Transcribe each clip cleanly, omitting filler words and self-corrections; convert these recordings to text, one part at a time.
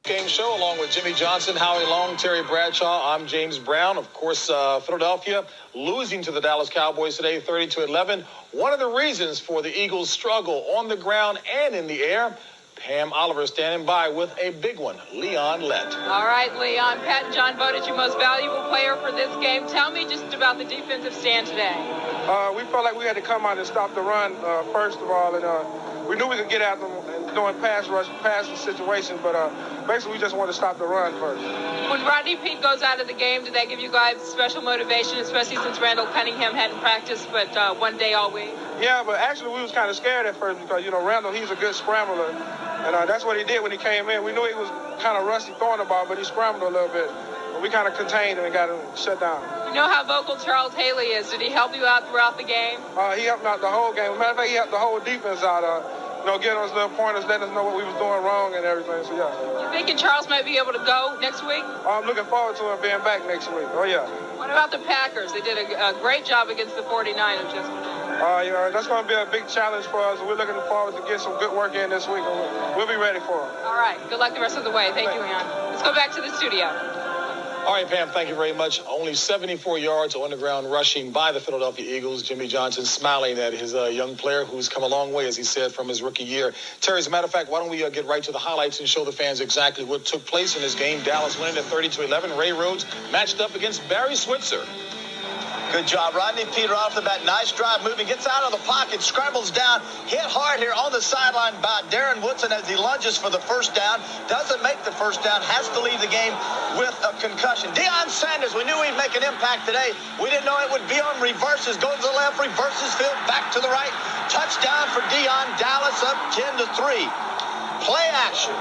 Game show along with Jimmy Johnson, Howie Long, Terry Bradshaw. I'm James Brown. Of course, Philadelphia losing to the Dallas Cowboys today, 30-11. One of the reasons for the Eagles' struggle on the ground and in the air. Pam Oliver standing by with a big one, Leon Lett. All right, Leon. Pat and John voted you most valuable player for this game. Tell me just about the defensive stand today. We felt like we had to come out and stop the run, first of all. And we knew we could get at them and doing passing situations, but basically we just wanted to stop the run first. When Rodney Peete goes out of the game, did that give you guys special motivation, especially since Randall Cunningham hadn't practiced but one day all week? Yeah, but actually we was kind of scared at first because, Randall, he's a good scrambler. And that's what he did when he came in. We knew he was kind of rusty throwing the ball, but he scrambled a little bit. But we kind of contained him and got him shut down. You know how vocal Charles Haley is. Did he help you out throughout the game? He helped me out the whole game. As a matter of fact, he helped the whole defense out, getting us little pointers, letting us know what we was doing wrong and everything. So, yeah. You thinking Charles might be able to go next week? I'm looking forward to him being back next week. Oh, yeah. What about the Packers? They did a great job against the 49ers yesterday. That's going to be a big challenge for us. We're looking forward to get some good work in this week. We'll be ready for it. All right. Good luck the rest of the way. Thank you, Leon. Let's go back to the studio. All right, Pam, thank you very much. Only 74 yards on the ground rushing by the Philadelphia Eagles. Jimmy Johnson smiling at his young player who's come a long way, as he said, from his rookie year. Terry, as a matter of fact, why don't we get right to the highlights and show the fans exactly what took place in this game. Dallas winning at 30-11. Ray Rhodes matched up against Barry Switzer. Good job, Rodney Peete off the bat. Nice drive moving. Gets out of the pocket. Scrambles down. Hit hard here on the sideline by Darren Woodson as he lunges for the first down. Doesn't make the first down. Has to leave the game with a concussion. Deion Sanders, we knew he'd make an impact today. We didn't know it would be on reverses. Goes to the left, reverses field, back to the right. Touchdown for Deion. Dallas up 10-3. Play action.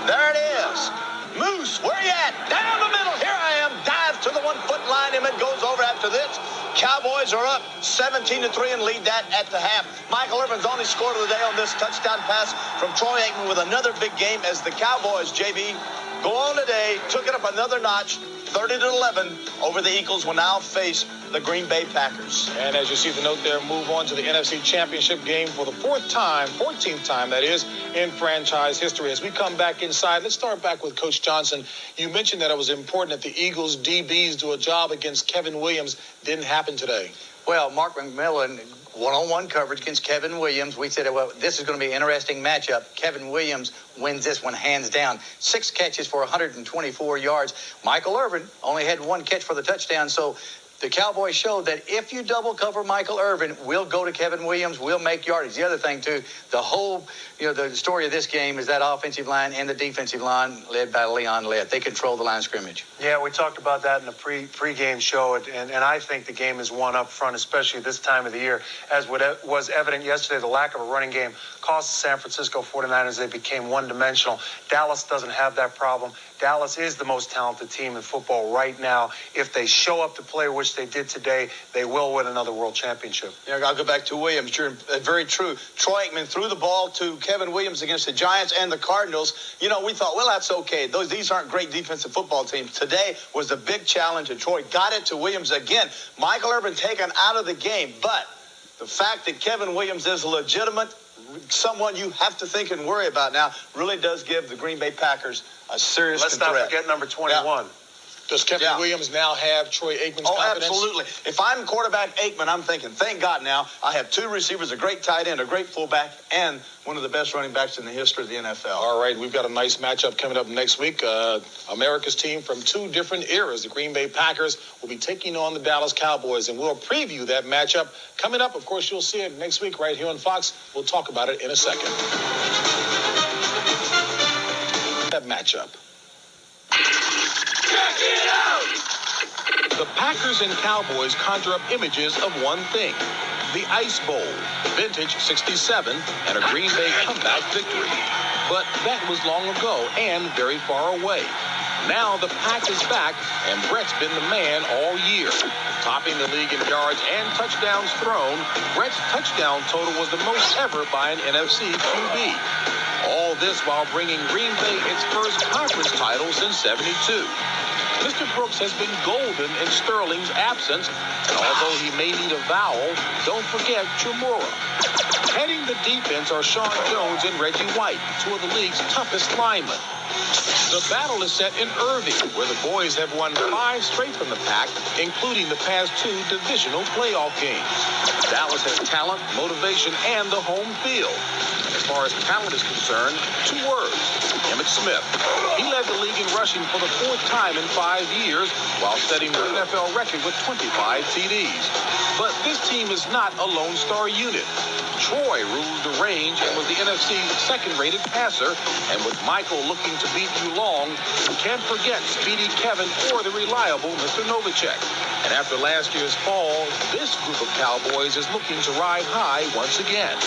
There it is. Moose, where you at? Down the middle. Here I am. Dives to the 1-foot line. And it goes over after this. Cowboys are up 17-3 and lead that at the half. Michael Irvin's only score of the day on this touchdown pass from Troy Aikman with another big game as the Cowboys, JB, go on today. Took it up another notch. 30-11 over the Eagles will now face the Green Bay Packers. And as you see the note there, move on to the NFC Championship game for the 14th time, that is, in franchise history. As we come back inside, let's start back with Coach Johnson. You mentioned that it was important that the Eagles DBs do a job against Kevin Williams. Didn't happen today. Well, Mark McMillan, one-on-one coverage against Kevin Williams. We said, well, this is going to be an interesting matchup. Kevin Williams wins this one hands down. 6 catches for 124 yards. Michael Irvin only had 1 catch for the touchdown. So the Cowboys showed that if you double cover Michael Irvin, we'll go to Kevin Williams. We'll make yardage. The other thing, too, the story of this game is that offensive line and the defensive line led by Leon Lett. They control the line of scrimmage. Yeah, we talked about that in the pre-game show, and I think the game is won up front, especially this time of the year. As was evident yesterday, the lack of a running game cost the San Francisco 49ers. They became one-dimensional. Dallas doesn't have that problem. Dallas is the most talented team in football right now. If they show up to play, which they did today, they will win another world championship. Yeah, I'll go back to Williams. You're very true. Troy Aikman threw the ball to Kevin Williams against the Giants and the Cardinals. We thought, well, that's okay. These aren't great defensive football teams. Today was a big challenge, and Troy got it to Williams again. Michael Irvin taken out of the game, but the fact that Kevin Williams is legitimate, someone you have to think and worry about now, really does give the Green Bay Packers a serious threat. Let's not forget number 21. Yeah. Does Kevin Williams now have Troy Aikman's confidence? Absolutely. If I'm quarterback Aikman, I'm thinking, thank God now I have 2 receivers, a great tight end, a great fullback, and one of the best running backs in the history of the NFL. All right, we've got a nice matchup coming up next week. America's team from 2 different eras. The Green Bay Packers will be taking on the Dallas Cowboys, and we'll preview that matchup coming up. Of course, you'll see it next week right here on Fox. We'll talk about it in a second. That matchup. Check it out! The Packers and Cowboys conjure up images of one thing: the Ice Bowl, vintage '67, and a Green Bay comeback victory. But that was long ago and very far away. Now the Pack is back, and Brett's been the man all year. Topping the league in yards and touchdowns thrown, Brett's touchdown total was the most ever by an NFC QB. All this while bringing Green Bay its first conference title since '72. Mr. Brooks has been golden in Sterling's absence, and although he may need a vowel, don't forget Chamora. Heading the defense are Sean Jones and Reggie White, 2 of the league's toughest linemen. The battle is set in Irving, where the boys have won 5 straight from the Pack, including the past 2 divisional playoff games. Dallas has talent, motivation, and the home field. And as far as talent is concerned, 2 words: Emmitt Smith. He led the league in rushing for the 4th time in 5 years, while setting the NFL record with 25 TDs. But this team is not a Lone Star unit. Troy ruled the range and was the NFC's second-rated passer. And with Michael looking to beat you long, you can't forget Speedy Kevin or the reliable Mr. Novacek. And after last year's fall, this group of Cowboys is looking to ride high once again.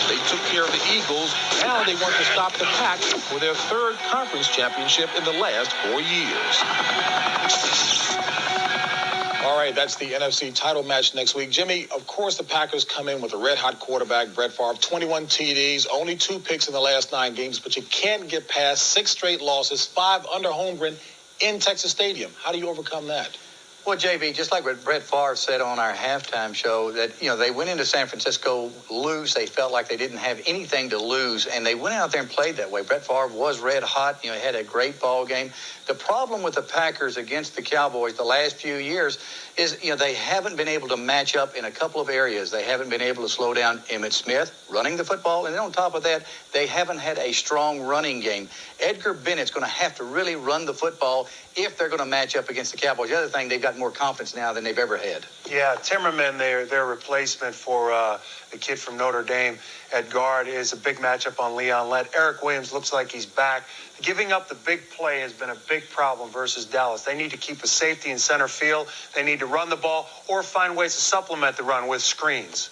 They took care of the Eagles. Now they want to stop the Pack for their 3rd conference championship in the last 4 years. All right, that's the NFC title match next week. Jimmy, of course, the Packers come in with a red-hot quarterback, Brett Favre, 21 TDs, only 2 picks in the last 9 games, but you can't get past 6 straight losses, 5 under Holmgren in Texas Stadium. How do you overcome that? Well, JB, just like what Brett Favre said on our halftime show, that, they went into San Francisco lose. They felt like they didn't have anything to lose, and they went out there and played that way. Brett Favre was red hot, had a great ball game. The problem with the Packers against the Cowboys the last few years is, they haven't been able to match up in a couple of areas. They haven't been able to slow down Emmitt Smith running the football, and then on top of that, they haven't had a strong running game. Edgar Bennett's going to have to really run the football if they're going to match up against the Cowboys. The other thing, they've got more confidence now than they've ever had. Yeah, Timmerman, their replacement for the kid from Notre Dame at guard, is a big matchup on Leon Lett. Eric Williams looks like he's back. Giving up the big play has been a big problem versus Dallas. They need to keep a safety in center field. They need to run the ball or find ways to supplement the run with screens.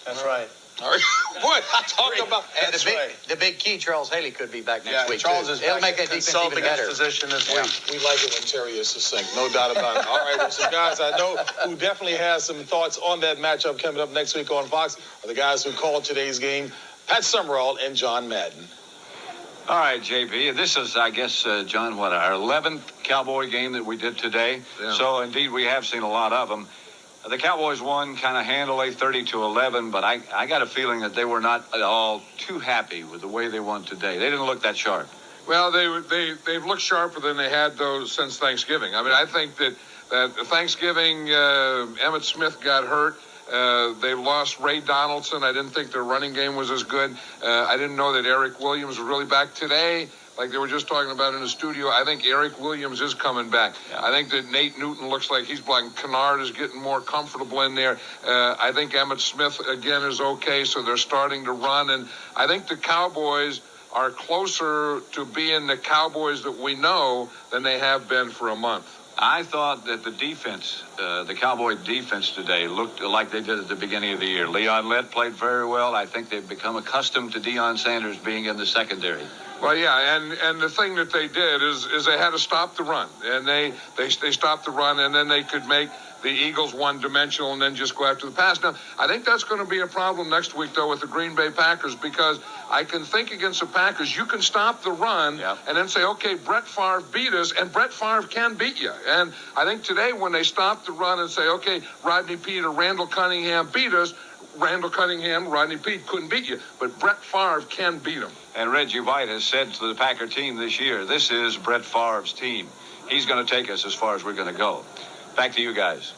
That's right. All right. Boy, talk about And the big key, Charles Haley, could be back next week. Charles too. is It'll back make that defense even consulting better. his position this week. We like it when Terry is succinct, no doubt about it. All right, well, some guys I know who definitely has some thoughts on that matchup coming up next week on Fox are the guys who called today's game, Pat Summerall and John Madden. All right, JB, this is, I guess, John, our 11th Cowboy game that we did today. Yeah. So, indeed, we have seen a lot of them. The Cowboys won kind of handily, 30-11, but I got a feeling that they were not at all too happy with the way they won today. They didn't look that sharp. Well, they've looked sharper than they had those since Thanksgiving. I mean, I think that Thanksgiving, Emmitt Smith got hurt. They lost Ray Donaldson. I didn't think their running game was as good. I didn't know that Eric Williams was really back today. Like they were just talking about in the studio, I think Eric Williams is coming back. Yeah. I think that Nate Newton looks like he's black. Kennard is getting more comfortable in there. I think Emmitt Smith, again, is okay, so they're starting to run. And I think the Cowboys are closer to being the Cowboys that we know than they have been for a month. I thought that the defense, the Cowboy defense today, looked like they did at the beginning of the year. Leon Lett played very well. I think they've become accustomed to Deion Sanders being in the secondary. Well, yeah, and the thing that they did is they had to stop the run, and they stopped the run, and then they could make the Eagles one-dimensional and then just go after the pass. Now, I think that's going to be a problem next week, though, with the Green Bay Packers, because I can think against the Packers, you can stop the run and then say, okay, Brett Favre beat us, and Brett Favre can beat you. And I think today when they stop the run and say, okay, Rodney Peete or Randall Cunningham beat us, Randall Cunningham, Rodney Peete couldn't beat you, but Brett Favre can beat him. And Reggie White has said to the Packer team this year, this is Brett Favre's team. He's going to take us as far as we're going to go. Back to you guys.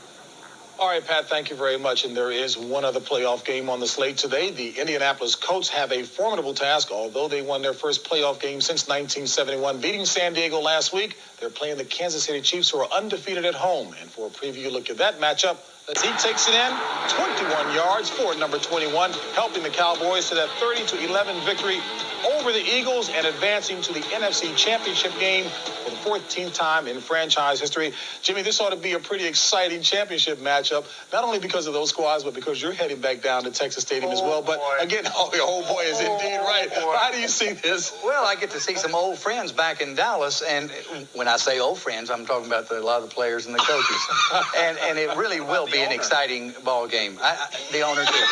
All right, Pat, thank you very much. And there is one other playoff game on the slate today. The Indianapolis Colts have a formidable task, although they won their first playoff game since 1971, beating San Diego last week. They're playing the Kansas City Chiefs, who are undefeated at home. And for a preview look at that matchup, as he takes it in, 21 yards for number 21, helping the Cowboys to that 30-11 victory over the Eagles and advancing to the NFC Championship game for the 14th time in franchise history. Jimmy, this ought to be a pretty exciting championship matchup, not only because of those squads, but because you're heading back down to Texas Stadium as well. But again, oh boy is indeed right. How do you see this? Well, I get to see some old friends back in Dallas, and when I say old friends, I'm talking about a lot of the players and the coaches. and it really will be an exciting ball game. The owner too.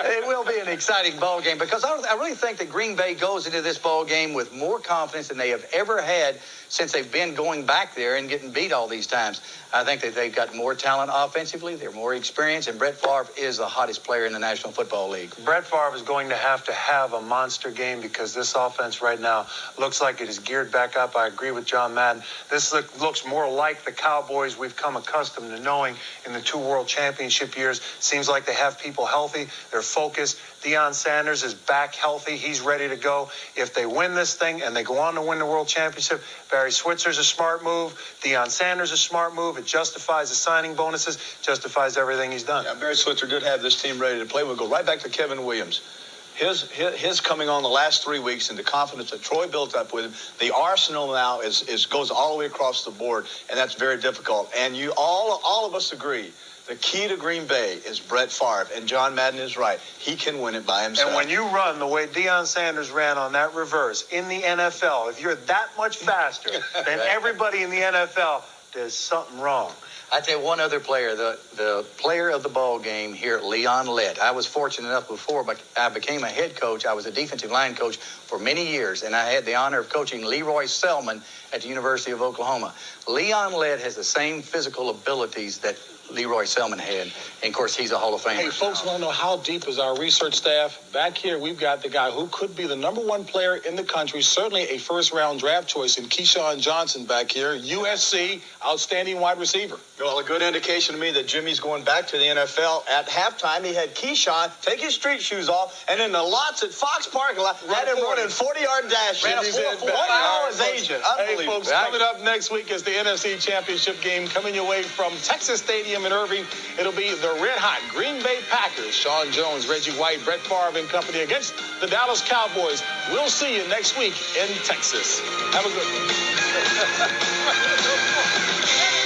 It will be an exciting ball game because I really think that Green Bay goes into this ball game with more confidence than they have ever had since they've been going back there and getting beat all these times. I think that they've got more talent offensively. They're more experienced, and Brett Favre is the hottest player in the National Football League. Brett Favre is going to have a monster game because this offense right now looks like it is geared back up. I agree with John Madden. This looks more like the Cowboys we've come accustomed to knowing in the 2 World Championship years. Seems like they have people healthy. They're focused. Deion Sanders is back healthy. He's ready to go. If they win this thing and they go on to win the World Championship, Barry Switzer's a smart move. Deion Sanders a smart move. It justifies the signing bonuses, justifies everything he's done. Yeah, Barry Switzer did have this team ready to play. We'll go right back to Kevin Williams. His coming on the last 3 weeks and the confidence that Troy built up with him, the arsenal now goes all the way across the board, and that's very difficult. And you all of us agree. The key to Green Bay is Brett Favre, and John Madden is right. He can win it by himself. And when you run the way Deion Sanders ran on that reverse in the NFL, if you're that much faster than everybody in the NFL, there's something wrong. I tell you one other player, the player of the ball game here, Leon Lett. I was fortunate enough before I became a head coach. I was a defensive line coach for many years, and I had the honor of coaching Leroy Selman at the University of Oklahoma. Leon Lett has the same physical abilities that Leroy Selman had. And, of course, he's a Hall of Famer. Hey, folks want to know how deep is our research staff? Back here, we've got the guy who could be the #1 player in the country, certainly a first-round draft choice in Keyshawn Johnson back here, USC, outstanding wide receiver. Well, a good indication to me that Jimmy's going back to the NFL. At halftime, he had Keyshawn take his street shoes off, and in the lots at Fox parking lot, had him running 40-yard dashes. Ran a 4.4 his agent. Hey, Unbelievable. folks, coming up next week is the NFC Championship game coming your way from Texas Stadium in Irving. It'll be the red-hot Green Bay Packers, Sean Jones, Reggie White, Brett Favre and company against the Dallas Cowboys. We'll see you next week in Texas. Have a good one.